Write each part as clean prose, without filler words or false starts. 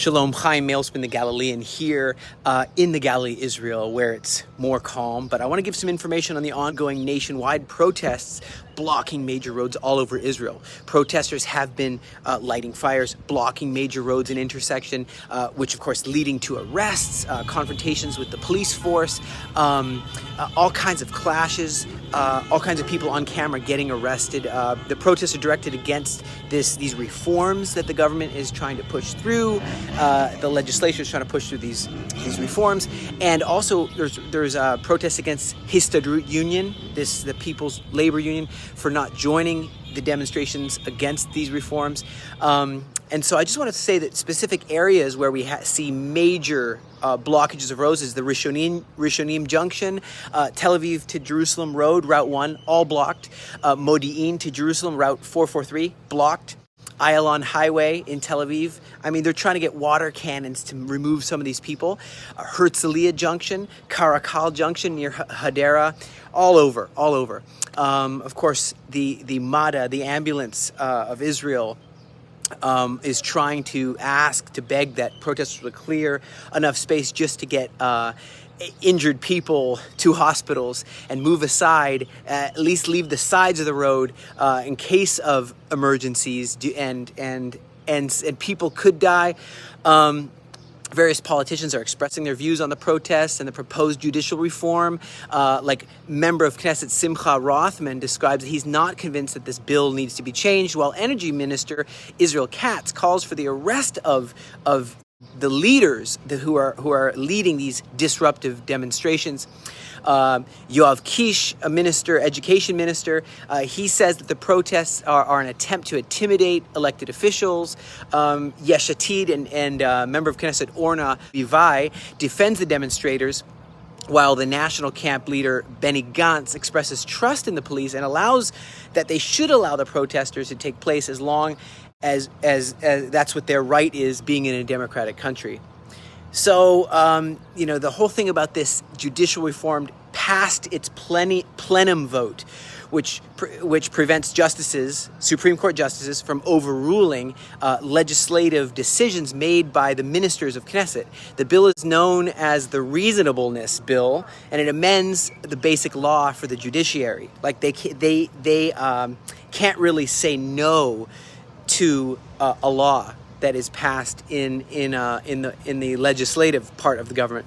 Shalom, Chaim Mailspin, the Galilean, here in the Galilee, Israel, where it's more calm. But I want to give some information on the ongoing nationwide protests blocking major roads all over Israel. Protesters have been lighting fires, blocking major roads and intersection, which of course leading to arrests, confrontations with the police force, all kinds of clashes, all kinds of people on camera getting arrested. The protests are directed against these reforms that the government is trying to push through. The legislature is trying to push through these reforms, and also there's protests against Histadrut Union, the People's Labor Union, for not joining the demonstrations against these reforms. And so I just wanted to say that specific areas where we see major blockages of roads is the Rishonim Junction, Tel Aviv to Jerusalem Road, Route 1, all blocked. Modi'in to Jerusalem, Route 443, blocked. Ayalon Highway in Tel Aviv. I mean, they're trying to get water cannons to remove some of these people. Herzliya Junction, Karakal Junction near Hadera, all over. Of course, the MADA, the ambulance of Israel, is trying to beg that protesters would clear enough space just to get injured people to hospitals and move aside, at least leave the sides of the road in case of emergencies, and people could die. Various politicians are expressing their views on the protests and the proposed judicial reform. Like member of Knesset Simcha Rothman describes that he's not convinced that this bill needs to be changed, while Energy Minister Israel Katz calls for the arrest of the leaders who are leading these disruptive demonstrations. Yoav Kish, education minister, he says that the protests are an attempt to intimidate elected officials. Yesh Atid and member of Knesset Orna Bivai defends the demonstrators, while the national camp leader Benny Gantz expresses trust in the police and allows that they should allow the protesters to take place as long as that's what their right is, being in a democratic country. So, the whole thing about this judicial reform passed its plenum vote, which prevents Supreme Court justices from overruling legislative decisions made by the ministers of Knesset. The bill is known as the Reasonableness Bill, and it amends the basic law for the judiciary. Like they can't really say no to a law that is passed in the legislative part of the government.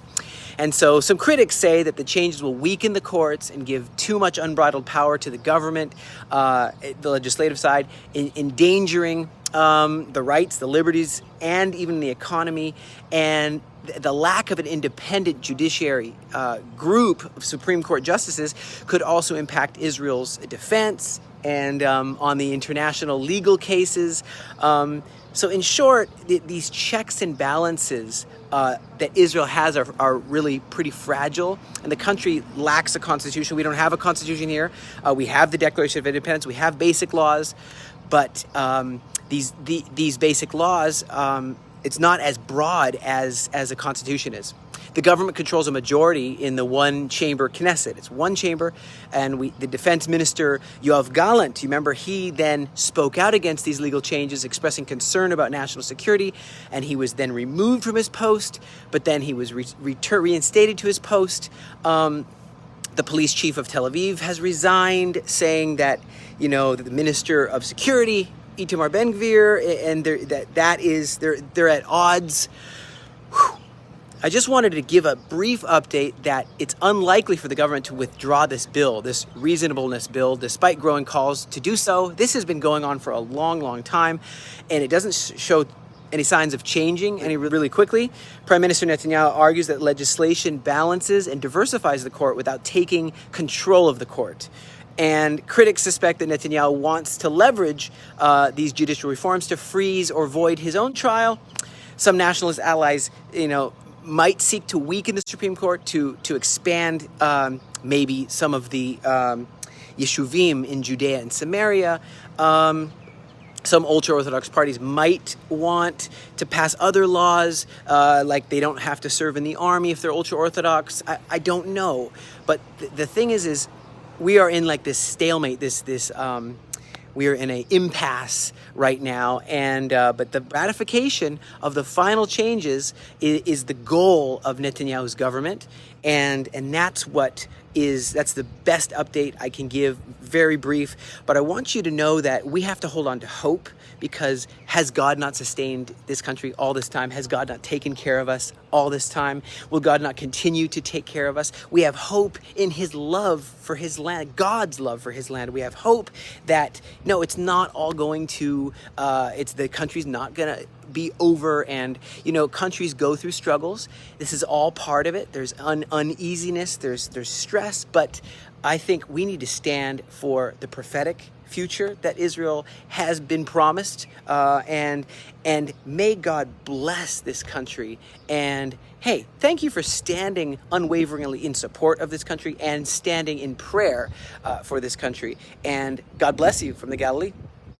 And so some critics say that the changes will weaken the courts and give too much unbridled power to the government, the legislative side, endangering the rights, the liberties, and even the economy. And the lack of an independent judiciary group of Supreme Court justices could also impact Israel's defense and on the international legal cases. So in short, these checks and balances that Israel has are really pretty fragile, and the country lacks a constitution. We don't have a constitution here. We have the Declaration of Independence. We have basic laws, but these basic laws, it's not as broad as a constitution is. The government controls a majority in the one-chamber Knesset. It's one chamber, and the defense minister, Yoav Gallant, you remember, he then spoke out against these legal changes, expressing concern about national security, and he was then removed from his post, but then he was reinstated to his post. The police chief of Tel Aviv has resigned, saying that, the minister of security, Itamar Ben-Gvir, and they're at odds. Whew. I just wanted to give a brief update that it's unlikely for the government to withdraw this bill, this reasonableness bill, despite growing calls to do so. This has been going on for a long, long time, and it doesn't show any signs of changing really quickly. Prime Minister Netanyahu argues that legislation balances and diversifies the court without taking control of the court. And critics suspect that Netanyahu wants to leverage these judicial reforms to freeze or void his own trial. Some nationalist allies, might seek to weaken the Supreme Court to expand maybe some of the Yeshuvim in Judea and Samaria. Some ultra-Orthodox parties might want to pass other laws, like they don't have to serve in the army if they're ultra-Orthodox. I don't know. But the thing is we are in like this stalemate, this We are in an impasse right now, and but the ratification of the final changes is the goal of Netanyahu's government, and that's the best update I can give. Very brief, but I want you to know that we have to hold on to hope, because has God not sustained this country all this time? Has God not taken care of us all this time? Will God not continue to take care of us? We have hope in his love for his land, God's love for his land. We have hope that, no, it's not all going to, the country's not going to be over, and countries go through struggles. This is all part of it. There's uneasiness, there's stress, but I think we need to stand for the prophetic future that Israel has been promised, and may God bless this country. And hey, thank you for standing unwaveringly in support of this country and standing in prayer for this country. And God bless you from the Galilee.